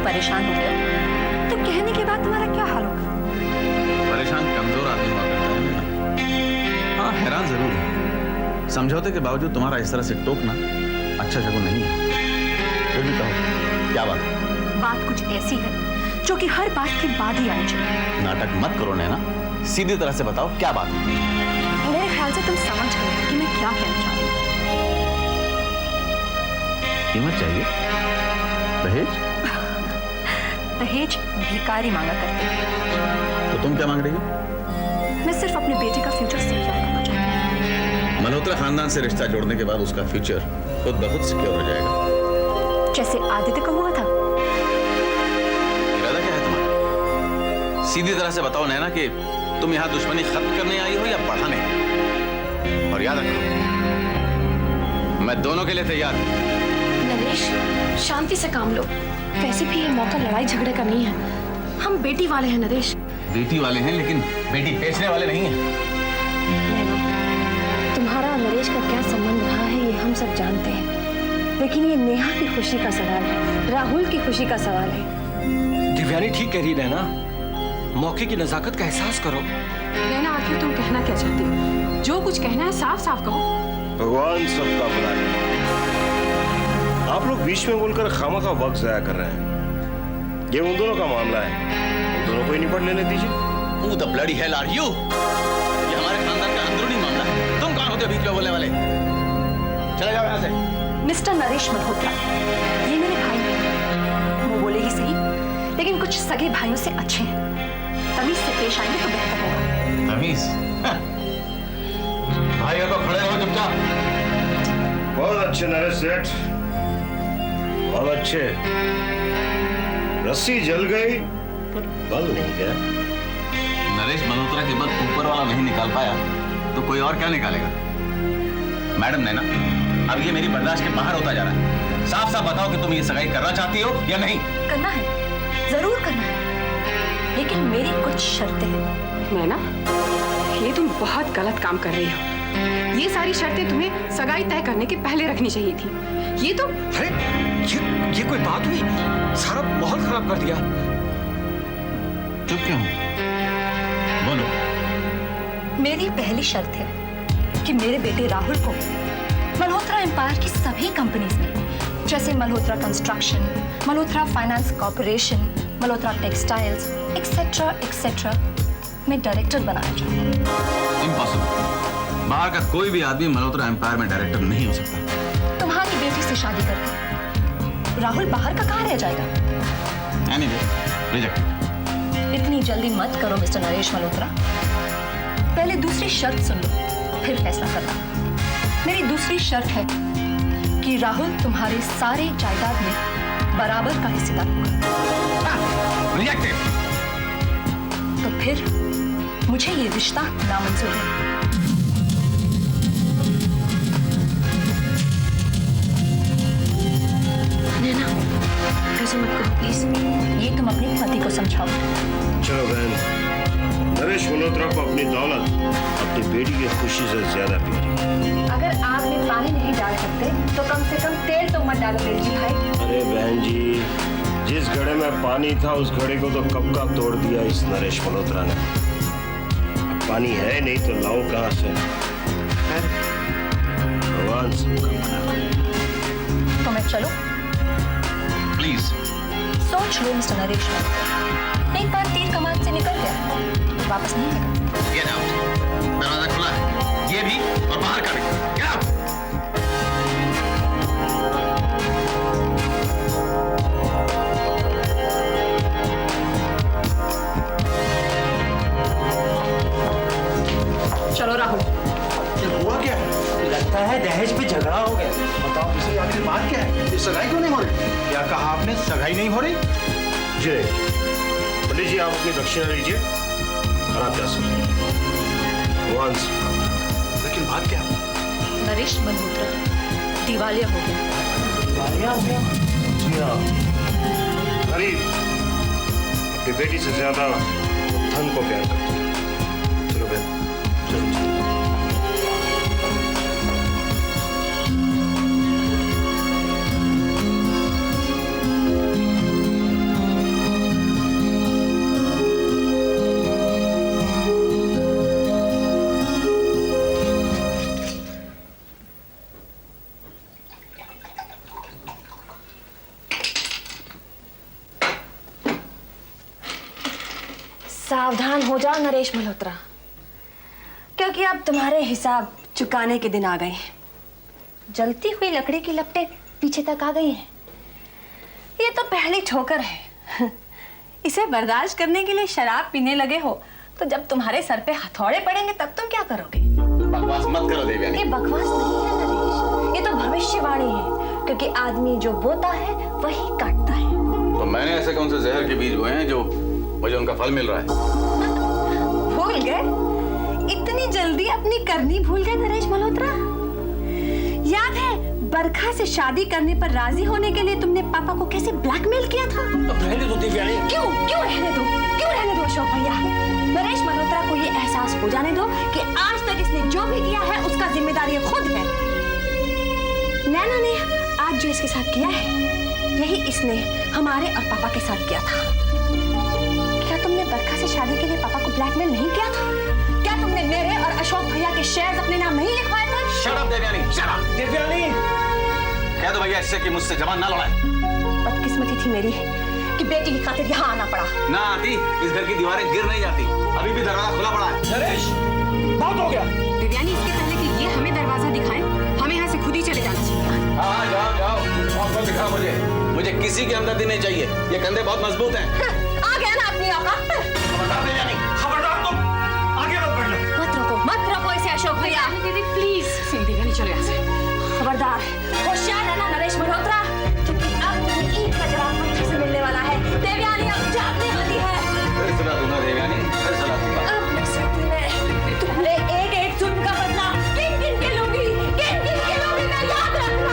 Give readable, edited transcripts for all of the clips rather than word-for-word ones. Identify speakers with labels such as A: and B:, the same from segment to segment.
A: परेशान हो गए हो तो कहने के बाद तुम्हारा क्या हाल होगा?
B: परेशान कमजोर आदमी हुआ करता है ना। हाँ, हैरान जरूर है। समझौते के बावजूद तुम्हारा इस तरह से टोकना अच्छा शगुन नहीं है। फिर भी कहो, क्या बात है?
A: बात कुछ ऐसी है जो कि हर बात के बाद ही आनी चाहिए।
B: नाटक मत करो नैना, सीधी तरह से बताओ क्या बात है।
A: मेरे ख्याल से तुम समझ गए कि मैं क्या कहना चाहती हूँ।
B: कीमत चाहिए? दहेज?
A: दहेज भिखारी मांगा करते हैं।
B: तो तुम क्या मांग रही हो?
A: मैं सिर्फ अपने बेटे का फ्यूचर सिक्योर करना चाहती हूँ।
B: मल्होत्रा खानदान से रिश्ता जोड़ने के बाद उसका फ्यूचर खुद ब खुद सिक्योर हो जाएगा।
A: जैसे आदित्य को हुआ था।
B: इरादा क्या है तुम्हारा? सीधी तरह से बताओ नैना कि तुम यहाँ दुश्मनी खत्म करने आई हो या बढ़ाने? और याद रखो, मैं दोनों के लिए तैयार हूँ।
C: नरेश, शांति से काम लो। वैसे भी ये मौका लड़ाई झगड़े का नहीं है। हम बेटी वाले हैं नरेश।
B: बेटी वाले हैं लेकिन बेटी बेचने वाले नहीं हैं।
C: तुम्हारा और नरेश का क्या संबंध रहा है ये हम सब जानते हैं, लेकिन ये नेहा की खुशी का सवाल है, राहुल की खुशी का सवाल है।
D: दिव्यानी ठीक कह रही है ना, मौके की नजाकत का एहसास करो।
E: नैना, आखिर तुम कहना क्या चाहती हो? जो कुछ कहना है साफ साफ कहो।
F: भगवान सबका भला करे। आप लोग बीच में बोलकर खामा का वक्त जाया कर रहे हैं। ये उन दोनों का मामला है, उन दोनों को ही निपट लेने दीजिए।
B: Who the bloody hell are you? ये हमारे खानदान का अंदरूनी मामला है। तुम कौन होते हो बीच में बोलने वाले? चले जाओ यहाँ से।
A: मिस्टर नरेश मल्होत्रा, ये मेरे भाई हैं। वो बोले ही सही, लेकिन कुछ सगे भाइयों से अच्छे हैं। तमीज से पेश आएंगे तो बेहतर होगा।
B: तमीज? भाई को खड़े रहो चुपचाप।
F: बहुत अच्छे नरेश सेठ, बहुत अच्छे। रस्सी जल गई पर बल नहीं गया।
B: नरेश मल्होत्रा के बल ऊपर वाला नहीं निकाल पाया तो कोई और क्या निकालेगा? मैडम नैना, अब ये मेरी बर्दाश्त के बाहर होता जा रहा है। साफ साफ बताओ कि तुम ये सगाई करना चाहती हो या नहीं?
A: करना है, जरूर करना है, लेकिन मेरी कुछ शर्तें हैं।
E: नैना, ये तुम बहुत गलत काम कर रही हो। ये सारी शर्तें तुम्हें सगाई तय करने के पहले रखनी चाहिए थी। ये तो
D: अरे ये कोई बात हुई? सारा माहौल खराब कर दिया।
B: चुप क्यों? बोलो।
A: मेरी पहली शर्त है कि मेरे बेटे राहुल को मल्होत्रा एम्पायर की सभी कंपनीज में, जैसे Malhotra construction, Malhotra finance corporation, Malhotra textiles etcetera etcetera में डायरेक्टर बनाया जाए।
B: इम्पॉसिबल। बाहर का कोई भी आदमी मल्होत्रा एम्पायर में डायरेक्टर नहीं हो सकता।
A: तुम्हारी बेटी से शादी करके राहुल बाहर का कहाँ रह जाएगा?
B: Anyway, reject.
A: इतनी जल्दी मत करो मिस्टर नरेश मल्होत्रा। पहले दूसरी शर्त सुन लो, फिर फैसला करना। मेरी दूसरी शर्त है कि राहुल तुम्हारे सारे जायदाद में बराबर का हिस्सेदार होगा।
B: रिजेक्टेड।
A: तो फिर मुझे ये रिश्ता नामंजूर है।
C: नैना, ऐसे मत करो प्लीज।
A: ये तुम अपने पति को समझाओ।
F: चलो बहन, नरेश मल्होत्रा को अपनी दौलत अपनी बेटी की खुशी से ज्यादा प्यारी।
A: अगर आग में पानी नहीं डाल सकते तो कम से कम तेल तो मत डालो जी भाई।
F: अरे बहन जी, जिस घड़े में पानी था उस घड़े को तो कब का तोड़ दिया इस नरेश मल्होत्रा ने। अब पानी है नहीं तो लाओ कहां से? भगवान सबका भला करे।
A: तो मैं चलो?
B: प्लीज
A: सोच लो मिस्टर नरेश, एक बार तीर कमान से निकल गया वापस नहीं आएगा।
B: Get out. दरवाजा खुला है, ये भी और बाहर का भी। Get out.
A: चलो राहुल।
D: हुआ क्या है? लगता है दहेज पे झगड़ा हो गया।
G: बताओ इसे आखिर बात क्या है? ये सगाई क्यों नहीं हो रही? क्या कहा आपने? सगाई नहीं हो रही?
F: जी पंडित जी, आप अपनी दक्षिणा लीजिए और आप जा सकते। भगवान सबका भला करे।
G: लेकिन बात क्या है?
A: नरेश मल्होत्रा दिवालिया हो गया।
F: जी हाँ, गरीब अपनी बेटी से ज्यादा धन को प्यार करता है। चलो बहन, चलो चलो।
C: सावधान हो जाओ नरेश मल्होत्रा, क्योंकि अब तुम्हारे हिसाब चुकाने के दिन आ गए हैं। जलती हुई लकड़ी की लपटें पीछे तक आ गई हैं। ये तो पहली ठोकर है। इसे बर्दाश्त करने के लिए शराब पीने लगे हो, तो जब तुम्हारे सर पे हथौड़े पड़ेंगे तब तुम क्या करोगे?
B: बकवास मत करो देवयानी।
C: ये बकवास नहीं है नरेश, ये तो भविष्यवाणी है, क्योंकि आदमी जो बोता है वही काटता है।
B: तो मैंने ऐसे कौन से जहर के बीज बोए हैं जो मुझे उनका फल मिल रहा है?
C: भूल गए? इतनी जल्दी अपनी करनी भूल गए नरेश मल्होत्रा? याद है बरखा से शादी करने पर राजी होने के लिए तुमने पापा को कैसे ब्लैकमेल किया था?
D: अब रहने दो देवयानी।
C: क्यों रहने दो? क्यों रहने दो अशोक भैया? नरेश मल्होत्रा को ये एहसास हो जाने दो कि आज तक इसने जो भी किया है उसका जिम्मेदारी खुद है। नैना ने आज जो इसके साथ किया है, यही इसने हमारे और पापा के साथ किया था। क्या तुमने बरखा से शादी के लिए पापा को ब्लैकमेल नहीं किया था? क्या तुमने मेरे और अशोक भैया के शेयर्स अपने नाम नहीं लिखवाए थे?
B: Shut up Devyani, shut up.
D: Devyani
B: कह दो भैया इससे कि मुझसे जबान ना लड़ाए।
C: बदकिस्मती थी मेरी कि बेटी की खातिर यहाँ आना पड़ा।
B: ना आती इस घर की दीवारें गिर नहीं जाती। अभी भी दरवाजा खुला पड़ा है।
D: नरेश, बहुत हो गया।
E: देवयानी, इसके पहले कि ये हमें दरवाजा दिखाए, हमें यहाँ से खुद ही चले जाना चाहिए।
B: हाँ जाओ और दिखाओ मुझे किसी की हमदर्दी नहीं चाहिए। ये कंधे बहुत मजबूत हैं।
C: आ गया ना अपनी औकात पर।
B: खबरदार देवयानी।
D: खबरदार तुम आगे मत बढ़ना।
C: मत रोको इसे अशोक भैया।
E: दीदी प्लीज। देवयानी चलो यहाँ से।
C: खबरदार, होशियार रहना नरेश मल्होत्रा, क्योंकि अब तुम्हें ईद का जवाब मंत्री से मिलने वाला है। देवयानी अब जागने वाली है।
B: फिर सुना दूंगा देवयानी, फिर सुना दूंगा।
C: अब नसीब में तुम्हारे एक जुल्म का बदला किन-किन के लूंगी मैं, याद रखना।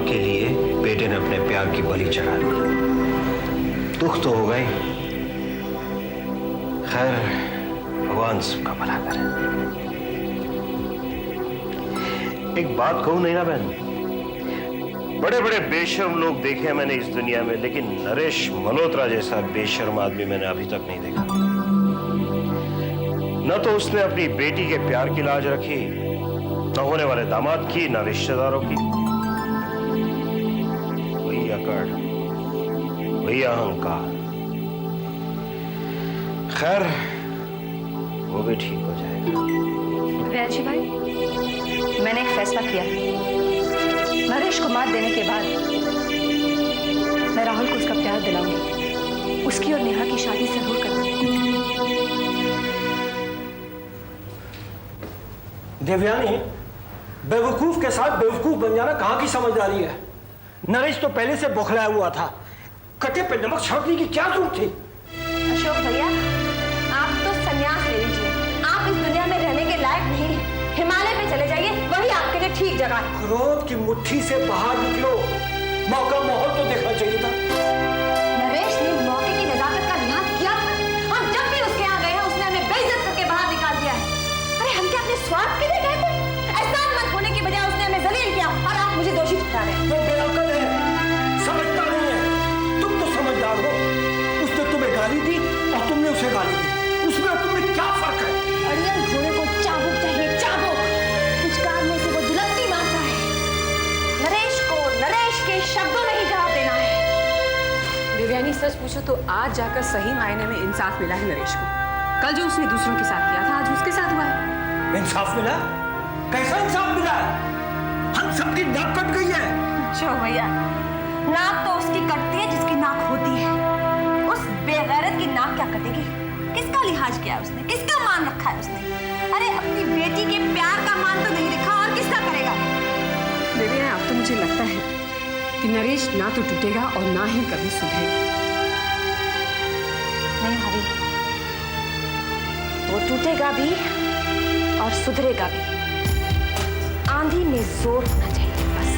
F: के लिए बेटे ने अपने प्यार की बलि चढ़ा दी। दुख तो हो गए, खैर भगवान सबका भला करे। एक बात कहूं नैना बहन, बड़े बड़े बेशर्म लोग देखे हैं मैंने इस दुनिया में, लेकिन नरेश मल्होत्रा जैसा बेशर्म आदमी मैंने अभी तक नहीं देखा। न तो उसने अपनी बेटी के प्यार की लाज रखी, न होने वाले दामाद की, न रिश्तेदारों की। वही अहंकार। खैर वो भी ठीक हो जाएगा।
A: व्याजी भाई, मैंने एक फैसला किया है। नरेश को मात देने के बाद मैं राहुल को उसका प्यार दिलाऊंगी। उसकी और नेहा की शादी जरूर करूंगी।
D: देवयानी, बेवकूफ के साथ बेवकूफ बन जाना कहाँ की समझदारी है? नरेश तो पहले से बौखलाया हुआ था, कटे पे नमक छिड़कने की क्या जरूरत थी?
C: अशोक भैया, आप तो संन्यास ले लीजिए। आप इस दुनिया में रहने के लायक नहीं। हिमालय पे चले जाइए, वही आपके लिए ठीक जगह है।
D: क्रोध की मुट्ठी से बाहर निकलो, मौका माहौल तो देखना चाहिए था।
C: नरेश ने मौके की नजाकत का लिहाज किया था। हम जब भी उसके यहाँ गए हैं, उसने हमें बेइज्जत करके बाहर निकाल दिया है। अरे हम क्या अपने स्वार्थ के लिए गए थे? एहसान मत होने की बजाय उसने हमें जलील किया और आप मुझे दोषी ठहरा रहे हैं।
D: वो बेअक्ल है, समझता नहीं है। तुम तो समझदार हो। उसने तुम्हें गाली दी और तुमने उसे गाली दी, उसमें और तुम्हें क्या फर्क है?
C: अड़ियल घोड़े को चाबुक चाहिए, चाबुक। पुचकार में से वो दुलकती मारता है। नरेश को नरेश के शब्दों में ही जवाब देना है।
E: देवयानी, सच पूछो तो आज जाकर सही मायने में इंसाफ मिला है नरेश को। कल जो उसने दूसरों के साथ किया था, आज उसके साथ हुआ है।
D: इंसाफ मिला? कैसा इंसाफ मिला? हम सबकी नाक कट गई है।
C: अच्छा भैया, नाक तो उसकी कटती है जिसकी नाक होती है। उस बेगैरत की नाक क्या कटेगी? किसका लिहाज किया है उसने? किसका मान रखा है उसने? अरे अपनी बेटी के प्यार का मान तो नहीं रखा, और किसका करेगा?
E: देवयानी, अब तो मुझे लगता है कि नरेश ना तो टूटेगा और ना ही कभी सुधरेगा।
C: नहीं भाभी, वो टूटेगा भी और सुधरेगा भी। आंधी में जोर होना चाहिए बस।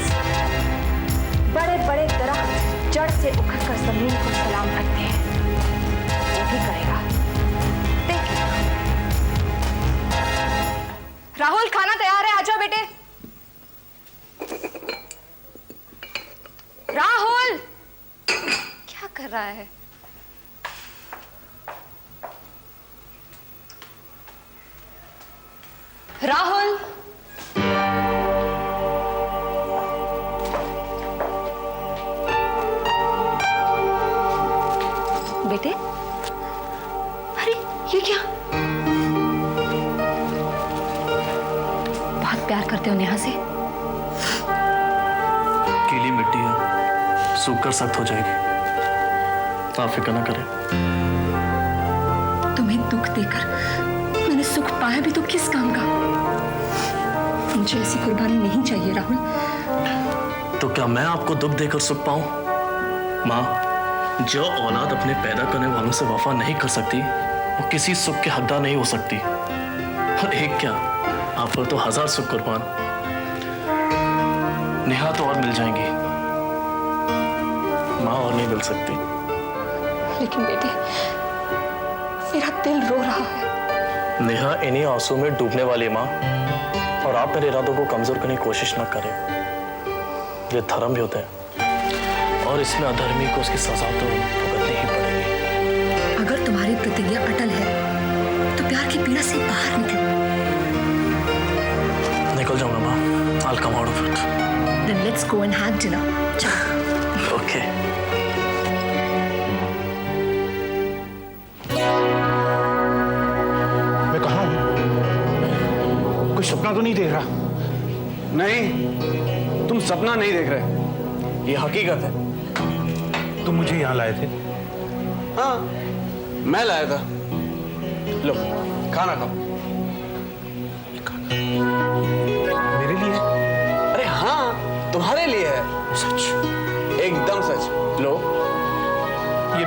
C: बड़े बड़े दरख्त जड़ से उखड़कर जमीन को सलाम करते हैं, वो भी करेगा। देखिए।
A: राहुल, खाना तैयार है, आ जाओ बेटे। रहा है। राहुल, बेटे, अरे ये क्या? बहुत प्यार करते हो नेहा से?
H: गीली मिट्टी है, सूख कर सख्त हो जाएगी। आप फिक्र ना करें।
A: तुम्हें दुख देकर मैंने सुख पाया भी तो किस काम का? मुझे ऐसी कुर्बानी नहीं चाहिए राहुल।
H: तो क्या मैं आपको दुख देकर सुख पाऊं? माँ, जो औलाद अपने पैदा करने वालों से वफा नहीं कर सकती, वो किसी सुख के हकदार नहीं हो सकती। और एक क्या, आप पर तो 1000 सुख कुर्बान। नेहा तो और मिल जाएंगी, माँ और नहीं मिल सकती।
A: लेकिन बेटे, मेरा दिल रो रहा है।
H: नेहा इन्हीं आंसू में डूबने वाली माँ, और आप मेरे इरादों को कमजोर करने की कोशिश ना करें। ये धर्म भी होते हैं, और इसमें अधर्मी को उसकी सजा तो भुगतनी ही पड़ेगी।
A: अगर तुम्हारी प्रतिज्ञा अटल है तो प्यार की पीड़ा से बाहर निकलो।
H: निकल जाऊंगा माँ। I'll come out of it.
A: Then let's go and have dinner. चलो।
H: Okay.
G: मैं कहाँ हूँ? कोई सपना तो नहीं देख रहा?
B: नहीं, तुम सपना नहीं देख रहे, ये हकीकत है।
G: तुम मुझे यहाँ लाए थे?
B: हाँ, मैं लाया था। लो, खाना खाओ।
G: मेरे लिए?
B: अरे हाँ, तुम्हारे लिए है।
G: सच?
B: एकदम सच। लो।
G: ये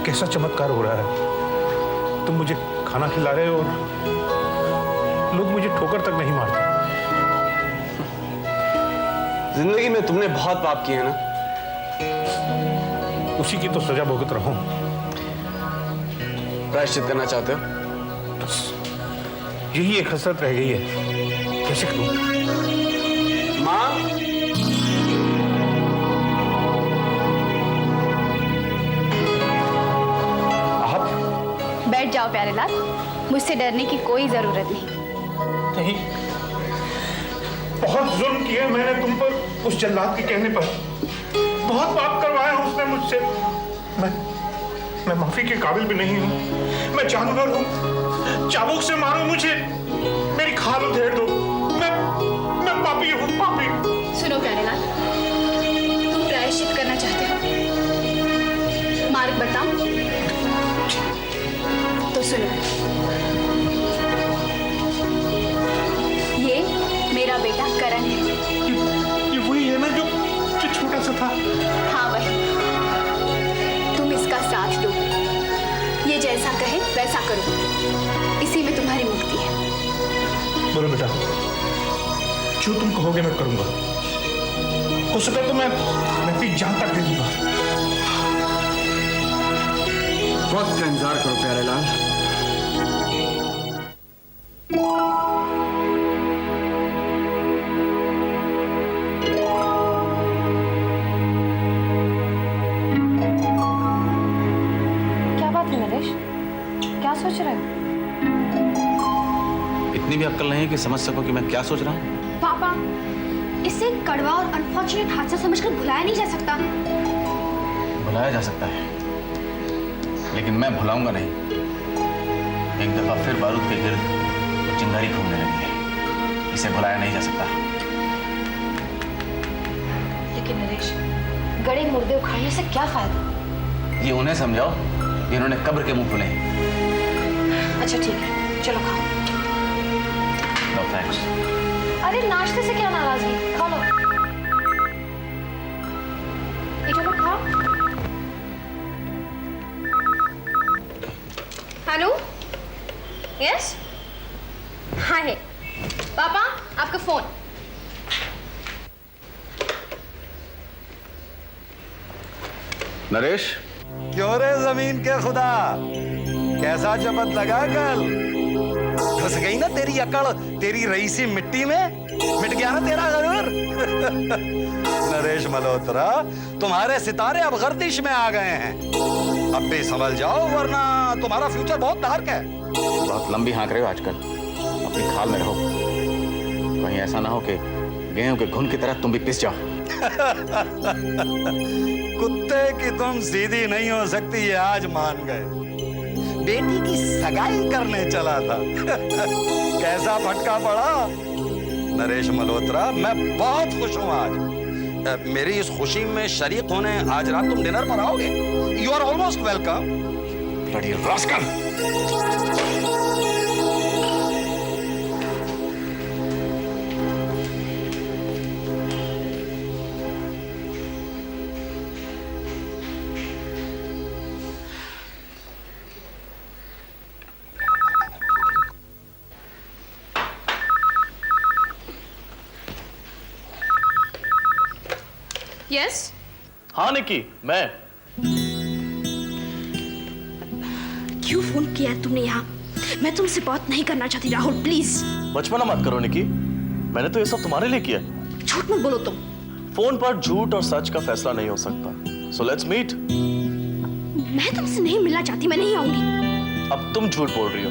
G: कैसा चमत्कार हो रहा है? तुम मुझे खाना खिला रहे हो और लोग मुझे ठोकर तक नहीं मारते।
B: जिंदगी में तुमने बहुत पाप किए हैं ना?
G: उसी की तो सजा भुगत रहा हूं।
B: प्रायश्चित करना चाहते हो?
G: यही एक हसरत रह गई है, कैसे करूं?
B: माँ,
G: आप?
I: बैठ जाओ प्यारे लाल, मुझसे डरने की कोई जरूरत नहीं।
G: बहुत जुल्म किया मैंने तुम पर, उस जल्लाद के कहने पर। बहुत पाप करवाया उसने मुझसे। मैं माफी के काबिल भी नहीं हूं। मैं जानवर हूं, चाबुक से मारो मुझे, मेरी खाल उधेड़ दो। मैं पापी हूं, पापी।
I: सुनो प्यारे लाल, तुम प्रायश्चित करना चाहते हो? मार्ग बताओ तो सुनो। ये मेरा बेटा करण है।
G: ये वही है ना जो छोटा सा था?
I: हाँ वही। तुम इसका साथ दो, ये जैसा कहे वैसा करो, इसी में तुम्हारी मुक्ति है।
G: बोलो बेटा, जो तुम कहोगे मैं करूंगा। हो सके तो मैं अपनी जान तक दे दूंगा।
B: वक्त का इंतजार करो प्यारे लाल।
C: क्या बात है नरेश, क्या सोच रहे हो?
B: इतनी भी अक्ल नहीं है कि समझ सको कि मैं क्या सोच रहा हूँ?
C: पापा, इसे कड़वा और अनफॉर्चुनेट हादसा समझकर भुलाया नहीं जा सकता।
B: भुलाया जा सकता है, लेकिन मैं भुलाऊंगा नहीं। एक दफा फिर बारूद के गिर्द वो चिंगारी घूमने लगी है, इसे भुलाया नहीं जा सकता।
C: लेकिन नरेश, गड़े मुर्दे उखाड़ने से क्या फायदा?
B: ये उन्हें समझाओ जिन्होंने कब्र के मुंह खुले हैं।
C: अच्छा ठीक है, चलो खाओ।
B: No thanks.
C: अरे नाश्ते से क्या नाराजगी, खा लो। ये चलो खाओ।
I: हेलो, यस, हाँ है पापा, आपका फोन।
B: नरेश,
J: क्यों रे जमीन के खुदा, कैसा चमक लगा कल? घुस गई ना तेरी अकड़ तेरी रईसी मिट्टी में? मिट गया ना तेरा गरूर? नरेश मल्होत्रा, तुम्हारे सितारे अब गर्दिश में आ गए हैं। अब भी संभल जाओ वरना तुम्हारा फ्यूचर बहुत डार्क है।
B: बहुत लंबी हाँक रहे हो आजकल, अपनी खाल में रहो। कहीं ऐसा ना हो कि गेहूं के घुन की तरह तुम भी पिस जाओ।
J: कुत्ते की तुम सीधी नहीं हो सकती, ये आज मान गए। बेटी की सगाई करने चला था। कैसा फटका पड़ा नरेश मल्होत्रा। मैं बहुत खुश हूं आज। मेरी इस खुशी में शरीक होने आज रात तुम डिनर पर आओगे? You are almost welcome. Bloody rascal.
E: Yes.
H: हाँ निकी, मैं।
C: क्यों फोन किया है तुमने यहाँ? मैं तुमसे बात नहीं करना चाहती राहुल, प्लीज।
H: बचपना मत करो निकी, मैंने तो ये सब तुम्हारे लिए किया।
C: झूठ मत बोलो तुम।
H: फोन पर झूठ और सच का फैसला नहीं हो सकता। So let's meet.
C: मैं तुमसे नहीं मिलना चाहती, मैं नहीं आऊंगी।
H: अब तुम झूठ बोल रही हो।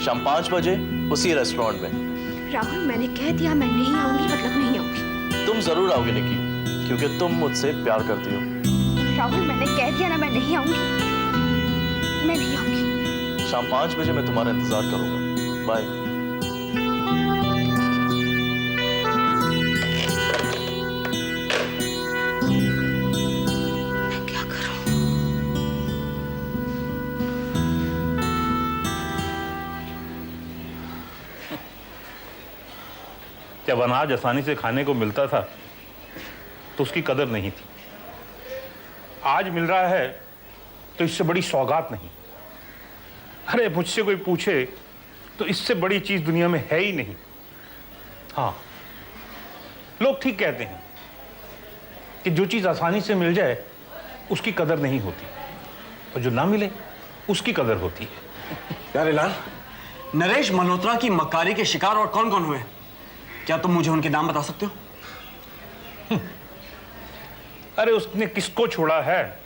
H: शाम 5 बजे उसी रेस्टोरेंट में।
C: राहुल, मैंने कह दिया मैं नहीं आऊंगी, मतलब नहीं आऊंगी।
H: तुम जरूर आओगे निकी, क्योंकि तुम मुझसे प्यार करती हो।
C: राहुल, मैंने कह दिया ना, मैं नहीं आऊंगी। मैं नहीं आऊंगी।
H: शाम 5 बजे मैं तुम्हारा इंतजार करूंगा। बाय।
C: मैं क्या करूं?
G: जब अनाज आसानी से खाने को मिलता था तो उसकी कदर नहीं थी। आज मिल रहा है तो इससे बड़ी सौगात नहीं। अरे मुझसे कोई पूछे तो इससे बड़ी चीज दुनिया में है ही नहीं। हाँ, लोग ठीक कहते हैं कि जो चीज आसानी से मिल जाए उसकी कदर नहीं होती, और जो ना मिले उसकी कदर होती है।
D: प्यारेलाल, नरेश मल्होत्रा की मक्कारी के शिकार और कौन कौन हुए? क्या तुम मुझे उनके नाम बता सकते हो?
G: अरे उसने किसको छोड़ा है?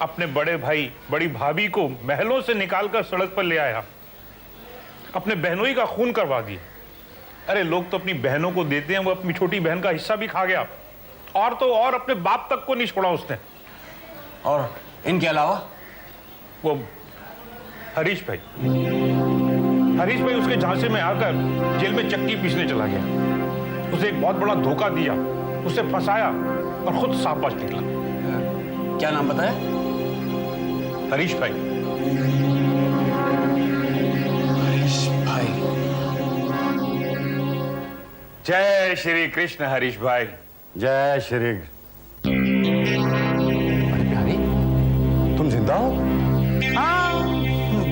G: अपने बड़े भाई बड़ी भाभी को महलों से निकालकर सड़क पर ले आया, अपने बहनोई का खून करवा दिया। अरे लोग तो अपनी बहनों को देते हैं, वो अपनी छोटी बहन का हिस्सा भी खा गया। और तो और अपने बाप तक को नहीं छोड़ा उसने।
D: और इनके अलावा
G: वो हरीश भाई उसके झांसे में आकर जेल में चक्की पीसने चला गया। उसे एक बहुत बड़ा धोखा दिया, उसे फंसाया और खुद शाबाश निकला।
D: क्या नाम बताया?
G: हरीश भाई।
D: हरीश भाई।
G: जय श्री कृष्ण हरीश भाई।
F: जय श्री।
D: अरे प्यारी, तुम जिंदा हो?
G: हाँ,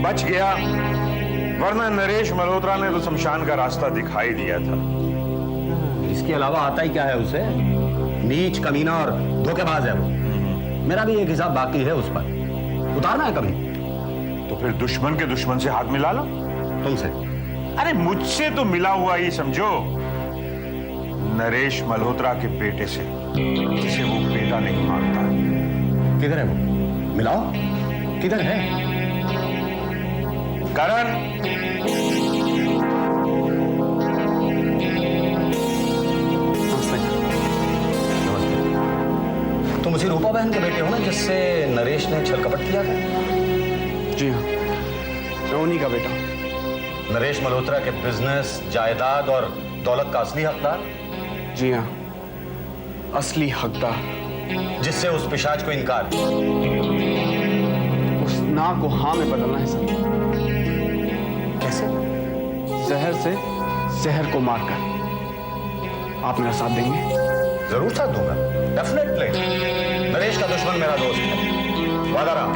G: बच गया, वरना नरेश मल्होत्रा ने तो शमशान का रास्ता दिखाई दिया था।
K: इसके अलावा आता ही क्या है उसे? नीच, कमीना और धोखेबाज है वो। मेरा भी एक हिसाब बाकी है उस पर, उतारना है कभी।
G: तो फिर दुश्मन के दुश्मन से हाथ मिला लो।
K: तुमसे?
G: अरे मुझसे तो मिला हुआ ही समझो, नरेश मल्होत्रा के बेटे से, जिसे वो बेटा नहीं मानता।
K: किधर है वो? मिलाओ, किधर है?
G: करण।
K: तुम उसी रूपा बहन के बेटे हो ना जिससे नरेश ने छल कपट किया था?
D: जी हाँ, मैं उन्हीं का बेटा हूं।
K: नरेश मल्होत्रा के बिजनेस, जायदाद और दौलत का असली हकदार?
D: जी हाँ, असली हकदार।
K: जिससे उस पिशाच को इनकार।
D: उस ना को हाँ में बदलना है सर।
K: कैसे?
D: जहर से जहर को मारकर। आप मेरा साथ देंगे?
K: जरूर साथ दूंगा, डेफिनेटली। नरेश का दुश्मन मेरा दोस्त है, वादा रहा।